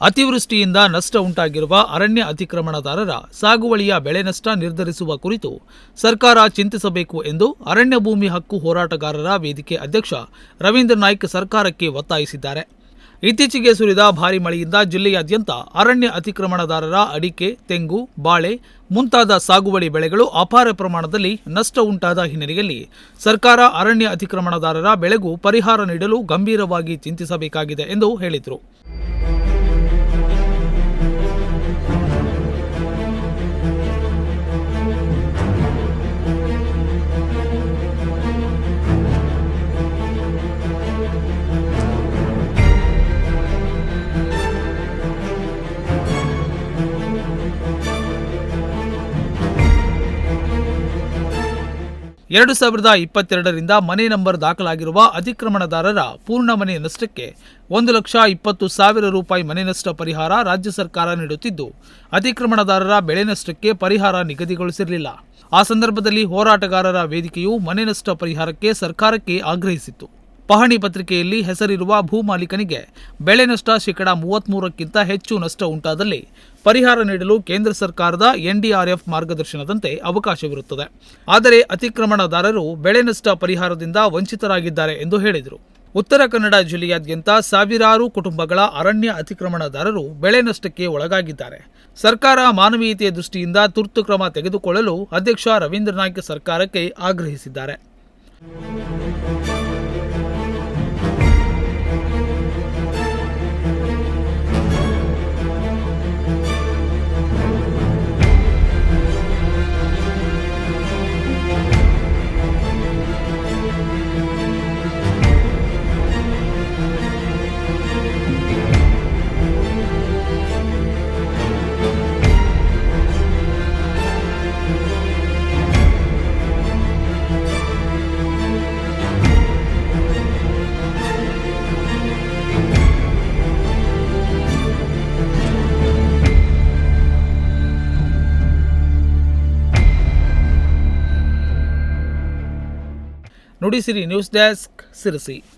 ಅತಿವೃಷ್ಟಿಯಿಂದ ನಷ್ಟ ಉಂಟಾಗಿರುವ ಅರಣ್ಯ ಅತಿಕ್ರಮಣದಾರರ ಸಾಗುವಳಿಯ ಬೆಳೆ ನಷ್ಟ ನಿರ್ಧರಿಸುವ ಕುರಿತು ಸರ್ಕಾರ ಚಿಂತಿಸಬೇಕು ಎಂದು ಅರಣ್ಯ ಭೂಮಿ ಹಕ್ಕು ಹೋರಾಟಗಾರರ ವೇದಿಕೆ ಅಧ್ಯಕ್ಷ ರವೀಂದ್ರ ನಾಯ್ಕ್ ಸರ್ಕಾರಕ್ಕೆ ಒತ್ತಾಯಿಸಿದ್ದಾರೆ. ಇತ್ತೀಚೆಗೆ ಸುರಿದ ಭಾರೀ ಮಳೆಯಿಂದ ಜಿಲ್ಲೆಯಾದ್ಯಂತ ಅರಣ್ಯ ಅತಿಕ್ರಮಣದಾರರ ಅಡಿಕೆ, ತೆಂಗು, ಬಾಳೆ ಮುಂತಾದ ಸಾಗುವಳಿ ಬೆಳೆಗಳು ಅಪಾರ ಪ್ರಮಾಣದಲ್ಲಿ ನಷ್ಟ ಉಂಟಾದ ಹಿನ್ನೆಲೆಯಲ್ಲಿ ಸರ್ಕಾರ ಅರಣ್ಯ ಅತಿಕ್ರಮಣದಾರರ ಬೆಳೆಗೂ ಪರಿಹಾರ ನೀಡಲು ಗಂಭೀರವಾಗಿ ಚಿಂತಿಸಬೇಕಾಗಿದೆ ಎಂದು ಹೇಳಿದರು. ಎರಡು 2022ರಿಂದ ಮನೆ ನಂಬರ್ ದಾಖಲಾಗಿರುವ ಅತಿಕ್ರಮಣದಾರರ ಪೂರ್ಣ ಮನೆ ನಷ್ಟಕ್ಕೆ 1,20,000 ರೂಪಾಯಿ ಮನೆ ನಷ್ಟ ಪರಿಹಾರ ರಾಜ್ಯ ಸರ್ಕಾರ ನೀಡುತ್ತಿದ್ದು, ಅತಿಕ್ರಮಣದಾರರ ಬೆಳೆ ನಷ್ಟಕ್ಕೆ ಪರಿಹಾರ ನಿಗದಿಗೊಳಿಸಿರಲಿಲ್ಲ. ಆ ಸಂದರ್ಭದಲ್ಲಿ ಹೋರಾಟಗಾರರ ವೇದಿಕೆಯು ಮನೆ ನಷ್ಟ ಪರಿಹಾರಕ್ಕೆ ಸರ್ಕಾರಕ್ಕೆ ಆಗ್ರಹಿಸಿತ್ತು. ಪಹಣಿ ಪತ್ರಿಕೆಯಲ್ಲಿ ಹೆಸರಿರುವ ಭೂ ಮಾಲೀಕನಿಗೆ ಬೆಳೆ ನಷ್ಟ ಶೇಕಡಾ 33ಕ್ಕಿಂತ ಹೆಚ್ಚು ನಷ್ಟ ಉಂಟಾದಲ್ಲಿ ಪರಿಹಾರ ನೀಡಲು ಕೇಂದ್ರ ಸರ್ಕಾರದ NDRF ಮಾರ್ಗದರ್ಶನದಂತೆ ಅವಕಾಶವಿರುತ್ತದೆ. ಆದರೆ ಅತಿಕ್ರಮಣದಾರರು ಬೆಳೆ ನಷ್ಟ ಪರಿಹಾರದಿಂದ ವಂಚಿತರಾಗಿದ್ದಾರೆ ಎಂದು ಹೇಳಿದರು. ಉತ್ತರ ಕನ್ನಡ ಜಿಲ್ಲೆಯಾದ್ಯಂತ ಸಾವಿರಾರು ಕುಟುಂಬಗಳ ಅರಣ್ಯ ಅತಿಕ್ರಮಣದಾರರು ಬೆಳೆ ನಷ್ಟಕ್ಕೆ ಒಳಗಾಗಿದ್ದಾರೆ. ಸರ್ಕಾರ ಮಾನವೀಯತೆಯ ದೃಷ್ಟಿಯಿಂದ ತುರ್ತು ಕ್ರಮ ತೆಗೆದುಕೊಳ್ಳಲು ಅಧ್ಯಕ್ಷ ರವೀಂದ್ರ ನಾಯ್ಕ್ ಸರ್ಕಾರಕ್ಕೆ ಆಗ್ರಹಿಸಿದ್ದಾರೆ. Nudisiri news desk, Sirsi.